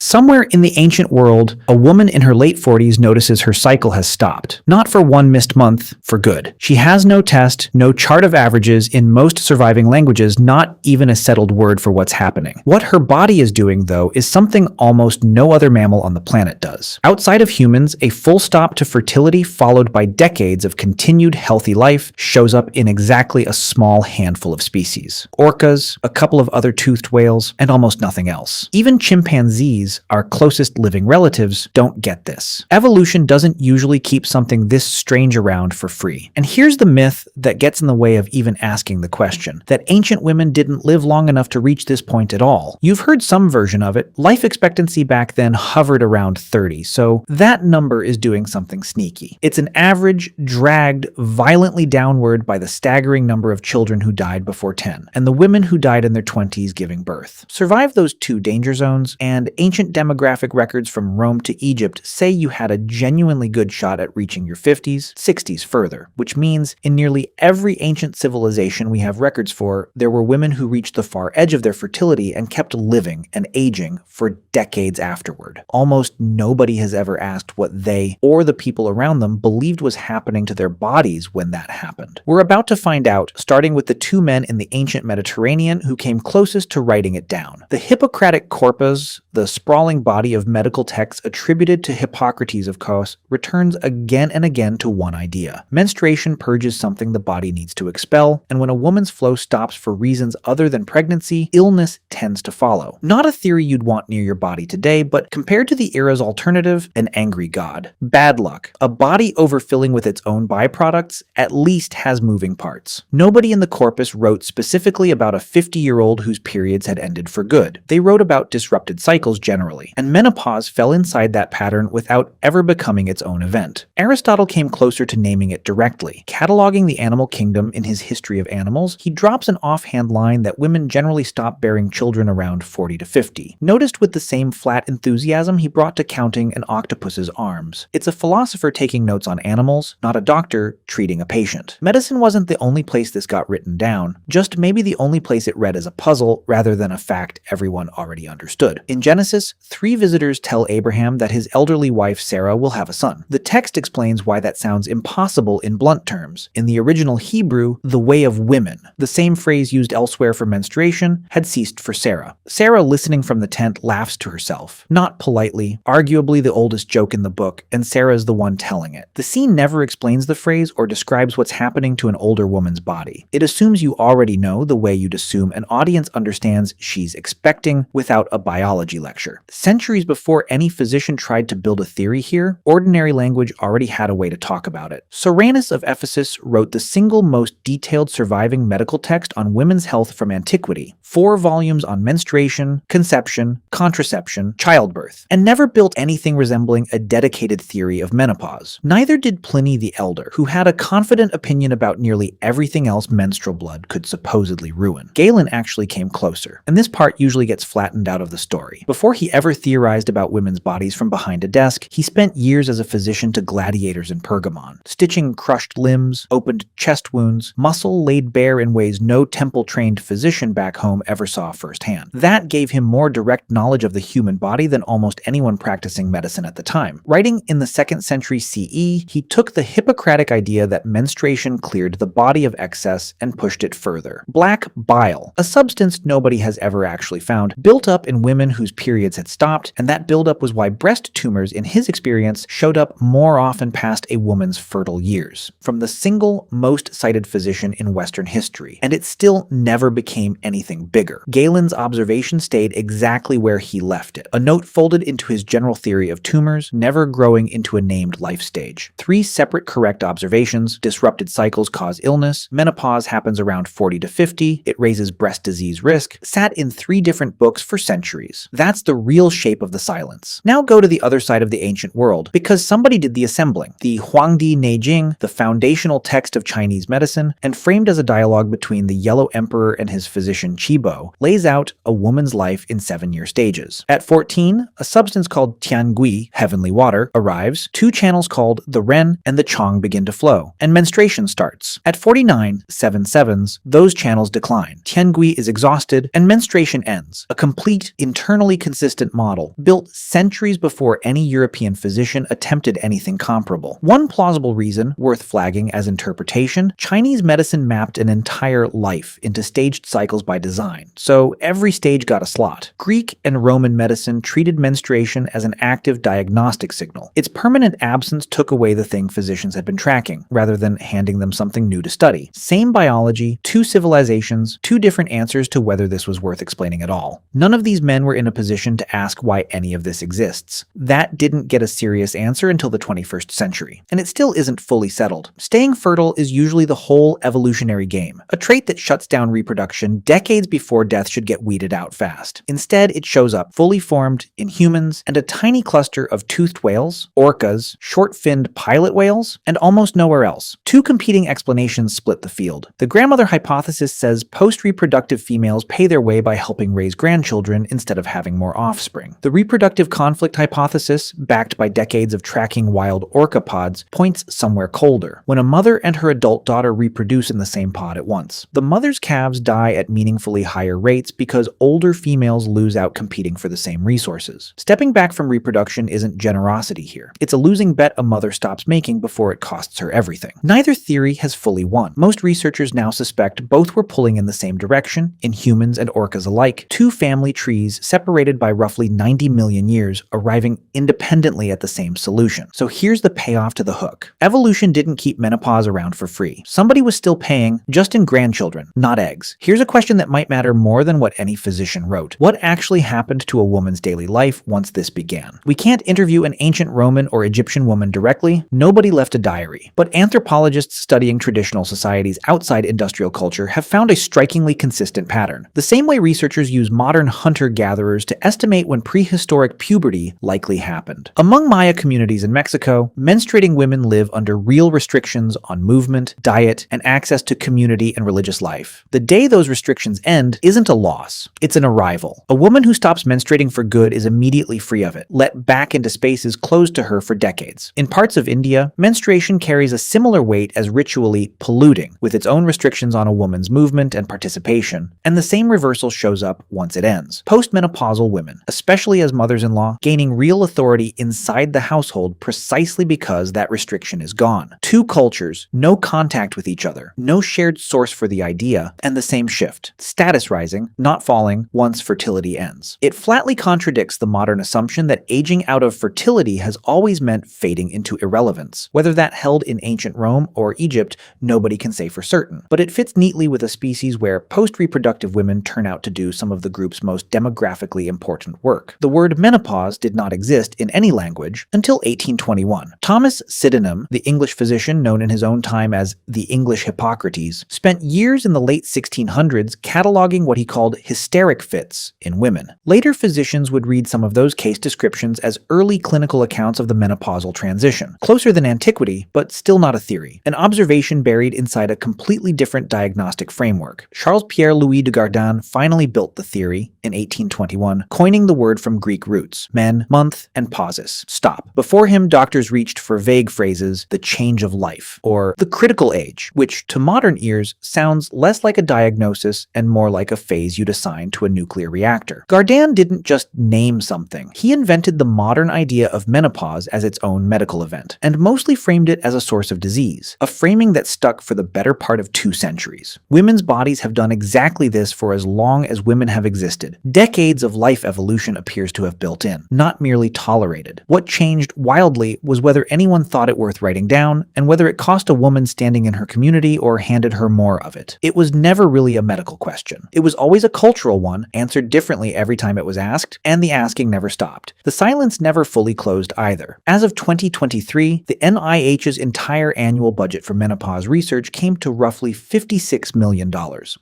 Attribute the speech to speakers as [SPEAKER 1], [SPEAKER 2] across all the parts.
[SPEAKER 1] Somewhere in the ancient world, a woman in her late 40s notices her cycle has stopped. Not for one missed month, for good. She has no test, no chart of averages, in most surviving languages, not even a settled word for what's happening. What her body is doing, though, is something almost no other mammal on the planet does. Outside of humans, a full stop to fertility followed by decades of continued healthy life shows up in exactly a small handful of species. Orcas, a couple of other toothed whales, and almost nothing else. Even chimpanzees, our closest living relatives, don't get this. Evolution doesn't usually keep something this strange around for free. And here's the myth that gets in the way of even asking the question, that ancient women didn't live long enough to reach this point at all. You've heard some version of it. Life expectancy back then hovered around 30, so that number is doing something sneaky. It's an average, dragged violently downward by the staggering number of children who died before 10, and the women who died in their 20s giving birth. Survive those two danger zones, and ancient demographic records from Rome to Egypt say you had a genuinely good shot at reaching your 50s, 60s further, which means in nearly every ancient civilization we have records for, there were women who reached the far edge of their fertility and kept living and aging for decades afterward. Almost nobody has ever asked what they, or the people around them, believed was happening to their bodies when that happened. We're about to find out, starting with the two men in the ancient Mediterranean who came closest to writing it down. The Hippocratic Corpus, the sprawling body of medical texts attributed to Hippocrates of Kos, returns again and again to one idea. Menstruation purges something the body needs to expel, and when a woman's flow stops for reasons other than pregnancy, illness tends to follow. Not a theory you'd want near your body today, but compared to the era's alternative, an angry god. Bad luck. A body overfilling with its own byproducts at least has moving parts. Nobody in the corpus wrote specifically about a 50-year-old whose periods had ended for good. They wrote about disrupted cycles generally, and menopause fell inside that pattern without ever becoming its own event. Aristotle came closer to naming it directly. Cataloging the animal kingdom in his History of Animals, he drops an offhand line that women generally stop bearing children around 40 to 50. Noticed with the same flat enthusiasm he brought to counting an octopus's arms. It's a philosopher taking notes on animals, not a doctor treating a patient. Medicine wasn't the only place this got written down, just maybe the only place it read as a puzzle rather than a fact everyone already understood. In Genesis, 3 visitors tell Abraham that his elderly wife Sarah will have a son. The text explains why that sounds impossible in blunt terms. In the original Hebrew, the way of women, the same phrase used elsewhere for menstruation, had ceased for Sarah. Sarah, listening from the tent, laughs to herself. Not politely, arguably the oldest joke in the book, and Sarah's the one telling it. The scene never explains the phrase or describes what's happening to an older woman's body. It assumes you already know the way you'd assume an audience understands she's expecting without a biology lecture. Centuries before any physician tried to build a theory here, ordinary language already had a way to talk about it. Soranus of Ephesus wrote the single most detailed surviving medical text on women's health from antiquity, 4 volumes on menstruation, conception, contraception, childbirth, and never built anything resembling a dedicated theory of menopause. Neither did Pliny the Elder, who had a confident opinion about nearly everything else menstrual blood could supposedly ruin. Galen actually came closer, and this part usually gets flattened out of the story. Before he ever theorized about women's bodies from behind a desk, he spent years as a physician to gladiators in Pergamon, stitching crushed limbs, opened chest wounds, muscle laid bare in ways no temple-trained physician back home ever saw firsthand. That gave him more direct knowledge of the human body than almost anyone practicing medicine at the time. Writing in the 2nd century CE, he took the Hippocratic idea that menstruation cleared the body of excess and pushed it further. Black bile, a substance nobody has ever actually found, built up in women whose periods had stopped, and that buildup was why breast tumors, in his experience, showed up more often past a woman's fertile years. From the single most cited physician in Western history, and it still never became anything bigger. Galen's observation stayed exactly where he left it, a note folded into his general theory of tumors, never growing into a named life stage. 3 separate correct observations: disrupted cycles cause illness, menopause happens around 40 to 50, it raises breast disease risk, sat in 3 different books for centuries. That's the real shape of the silence. Now go to the other side of the ancient world, because somebody did the assembling. The Huangdi Neijing, the foundational text of Chinese medicine, and framed as a dialogue between the Yellow Emperor and his physician Qibo, lays out a woman's life in 7-year stages. At 14, a substance called tiangui, heavenly water, arrives, 2 channels called the Ren and the Chong begin to flow, and menstruation starts. At 49, 7 sevens, those channels decline. Tiangui is exhausted, and menstruation ends, a complete, internally consistent consistent model, built centuries before any European physician attempted anything comparable. One plausible reason, worth flagging as interpretation, Chinese medicine mapped an entire life into staged cycles by design, so every stage got a slot. Greek and Roman medicine treated menstruation as an active diagnostic signal. Its permanent absence took away the thing physicians had been tracking, rather than handing them something new to study. Same biology, two civilizations, two different answers to whether this was worth explaining at all. None of these men were in a position to ask why any of this exists. That didn't get a serious answer until the 21st century, and it still isn't fully settled. Staying fertile is usually the whole evolutionary game, a trait that shuts down reproduction decades before death should get weeded out fast. Instead, it shows up fully formed in humans and a tiny cluster of toothed whales, orcas, short-finned pilot whales, and almost nowhere else. Two competing explanations split the field. The grandmother hypothesis says post-reproductive females pay their way by helping raise grandchildren instead of having more offspring. The reproductive conflict hypothesis, backed by decades of tracking wild orca pods, points somewhere colder, when a mother and her adult daughter reproduce in the same pod at once. The mother's calves die at meaningfully higher rates because older females lose out competing for the same resources. Stepping back from reproduction isn't generosity here. It's a losing bet a mother stops making before it costs her everything. Neither theory has fully won. Most researchers now suspect both were pulling in the same direction, in humans and orcas alike, two family trees separated by roughly 90 million years, arriving independently at the same solution. So here's the payoff to the hook. Evolution didn't keep menopause around for free. Somebody was still paying, just in grandchildren, not eggs. Here's a question that might matter more than what any physician wrote. What actually happened to a woman's daily life once this began? We can't interview an ancient Roman or Egyptian woman directly. Nobody left a diary. But anthropologists studying traditional societies outside industrial culture have found a strikingly consistent pattern. The same way researchers use modern hunter-gatherers to estimate when prehistoric puberty likely happened. Among Maya communities in Mexico, menstruating women live under real restrictions on movement, diet, and access to community and religious life. The day those restrictions end isn't a loss, it's an arrival. A woman who stops menstruating for good is immediately free of it, let back into spaces closed to her for decades. In parts of India, menstruation carries a similar weight as ritually polluting, with its own restrictions on a woman's movement and participation, and the same reversal shows up once it ends. Postmenopausal women, especially as mothers-in-law, gaining real authority inside the household precisely because that restriction is gone. Two cultures, no contact with each other, no shared source for the idea, and the same shift. Status rising, not falling, once fertility ends. It flatly contradicts the modern assumption that aging out of fertility has always meant fading into irrelevance. Whether that held in ancient Rome or Egypt, nobody can say for certain. But it fits neatly with a species where post-reproductive women turn out to do some of the group's most demographically important work. The word menopause did not exist in any language until 1821. Thomas Sydenham, the English physician known in his own time as the English Hippocrates, spent years in the late 1600s cataloging what he called hysteric fits in women. Later physicians would read some of those case descriptions as early clinical accounts of the menopausal transition. Closer than antiquity, but still not a theory. An observation buried inside a completely different diagnostic framework. Charles-Pierre Louis de Gardin finally built the theory in 1821, coining the word from Greek roots, men, month, and pausis, stop. Before him, doctors reached for vague phrases, the change of life, or the critical age, which to modern ears sounds less like a diagnosis and more like a phase you'd assign to a nuclear reactor. Gardin didn't just name something. He invented the modern idea of menopause as its own medical event, and mostly framed it as a source of disease, a framing that stuck for the better part of 2 centuries. Women's bodies have done exactly this for as long as women have existed. Decades of life evolution appears to have built in, not merely tolerated. What changed wildly was whether anyone thought it worth writing down, and whether it cost a woman standing in her community or handed her more of it. It was never really a medical question. It was always a cultural one, answered differently every time it was asked, and the asking never stopped. The silence never fully closed either. As of 2023, the NIH's entire annual budget for menopause research came to roughly $56 million,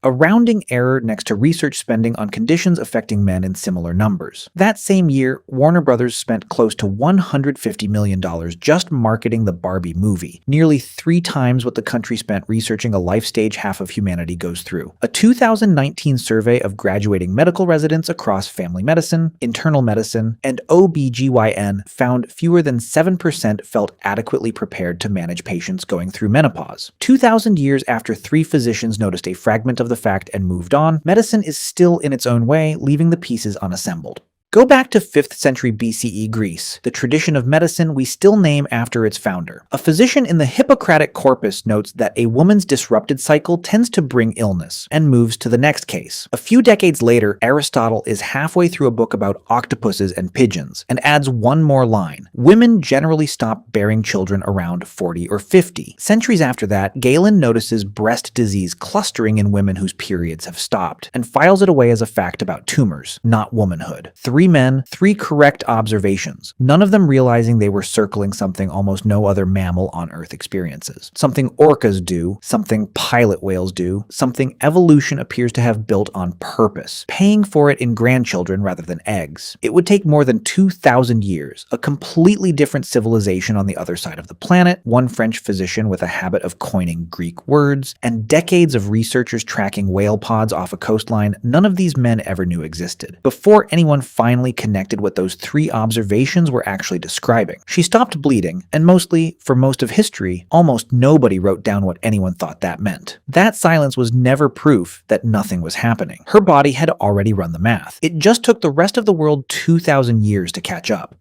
[SPEAKER 1] a rounding error next to research spending on conditions affecting men in similar numbers. That same year, Warner Brothers spent close to $150 million just marketing the Barbie movie, nearly 3 times what the country spent researching a life stage half of humanity goes through. A 2019 survey of graduating medical residents across family medicine, internal medicine, and OB/GYN found fewer than 7% felt adequately prepared to manage patients going through menopause. 2,000 years after 3 physicians noticed a fragment of the fact and moved on, medicine is still in its own way, leaving the pieces unassembled. Go back to 5th century BCE Greece, the tradition of medicine we still name after its founder. A physician in the Hippocratic Corpus notes that a woman's disrupted cycle tends to bring illness, and moves to the next case. A few decades later, Aristotle is halfway through a book about octopuses and pigeons, and adds one more line: women generally stop bearing children around 40 or 50. Centuries after that, Galen notices breast disease clustering in women whose periods have stopped, and files it away as a fact about tumors, not womanhood. 3 men, 3 correct observations, none of them realizing they were circling something almost no other mammal on Earth experiences. Something orcas do, something pilot whales do, something evolution appears to have built on purpose, paying for it in grandchildren rather than eggs. It would take more than 2,000 years, a completely different civilization on the other side of the planet, one French physician with a habit of coining Greek words, and decades of researchers tracking whale pods off a coastline none of these men ever knew existed, before anyone finally connected what those 3 observations were actually describing. She stopped bleeding, and mostly, for most of history, almost nobody wrote down what anyone thought that meant. That silence was never proof that nothing was happening. Her body had already run the math. It just took the rest of the world 2,000 years to catch up.